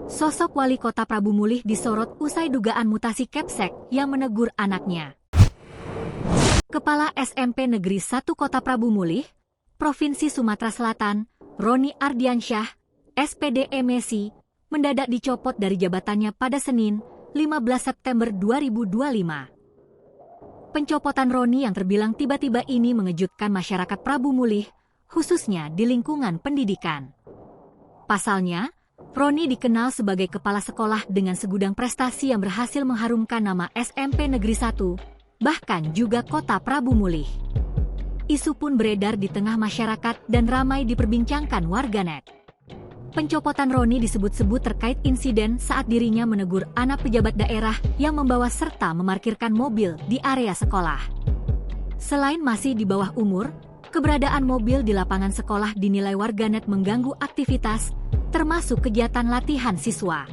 Sosok wali kota Prabu Mulih disorot usai dugaan mutasi Kepsek yang menegur anaknya. Kepala SMP Negeri 1 Kota Prabu Mulih, Provinsi Sumatera Selatan, Roni Ardiansyah, SPD MESI, mendadak dicopot dari jabatannya pada Senin, 15 September 2025. Pencopotan Roni yang terbilang tiba-tiba ini mengejutkan masyarakat Prabu Mulih, khususnya di lingkungan pendidikan. Pasalnya, Roni dikenal sebagai kepala sekolah dengan segudang prestasi yang berhasil mengharumkan nama SMP Negeri 1, bahkan juga kota Prabu Mulih. Isu pun beredar di tengah masyarakat dan ramai diperbincangkan warganet. Pencopotan Roni disebut-sebut terkait insiden saat dirinya menegur anak pejabat daerah yang membawa serta memarkirkan mobil di area sekolah. Selain masih di bawah umur, keberadaan mobil di lapangan sekolah dinilai warganet mengganggu aktivitas, termasuk kegiatan latihan siswa.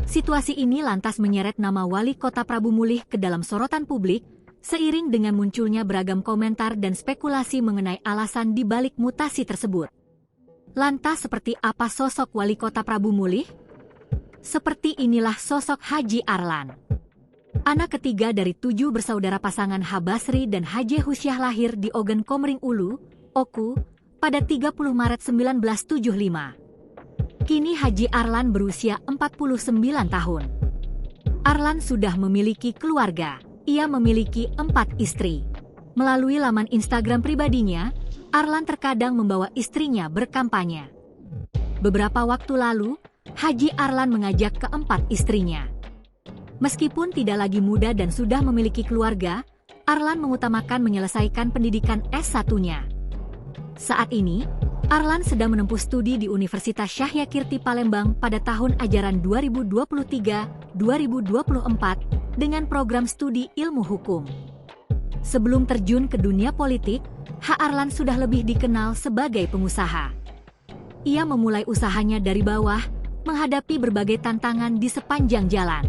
Situasi ini lantas menyeret nama wali kota Prabu Mulih ke dalam sorotan publik, seiring dengan munculnya beragam komentar dan spekulasi mengenai alasan di balik mutasi tersebut. Lantas seperti apa sosok wali kota Prabu Mulih? Seperti inilah sosok Haji Arlan. Anak ketiga dari 7 bersaudara pasangan H. Basri dan H. Husyah lahir di Ogen Komering Ulu, Oku, pada 30 Maret 1975. Kini Haji Arlan berusia 49 tahun. Arlan sudah memiliki keluarga. Ia memiliki 4 istri. Melalui laman Instagram pribadinya, Arlan terkadang membawa istrinya berkampanye. Beberapa waktu lalu, Haji Arlan mengajak keempat istrinya. Meskipun tidak lagi muda dan sudah memiliki keluarga, Arlan mengutamakan menyelesaikan pendidikan S1-nya. Saat ini, Arlan sedang menempuh studi di Universitas Syahyakirti Palembang pada tahun ajaran 2023-2024 dengan program studi ilmu hukum. Sebelum terjun ke dunia politik, H. Arlan sudah lebih dikenal sebagai pengusaha. Ia memulai usahanya dari bawah, menghadapi berbagai tantangan di sepanjang jalan.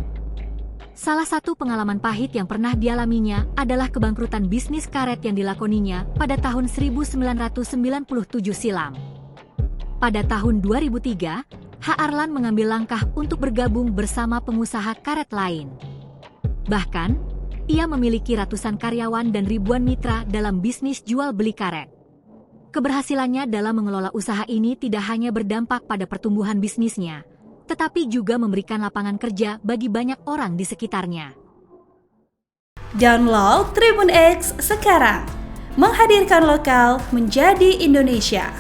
Salah satu pengalaman pahit yang pernah dialaminya adalah kebangkrutan bisnis karet yang dilakoninya pada tahun 1997 silam. Pada tahun 2003, H. Arlan mengambil langkah untuk bergabung bersama pengusaha karet lain. Bahkan, ia memiliki ratusan karyawan dan ribuan mitra dalam bisnis jual beli karet. Keberhasilannya dalam mengelola usaha ini tidak hanya berdampak pada pertumbuhan bisnisnya, tetapi juga memberikan lapangan kerja bagi banyak orang di sekitarnya. Download Tribun X sekarang, menghadirkan lokal menjadi Indonesia.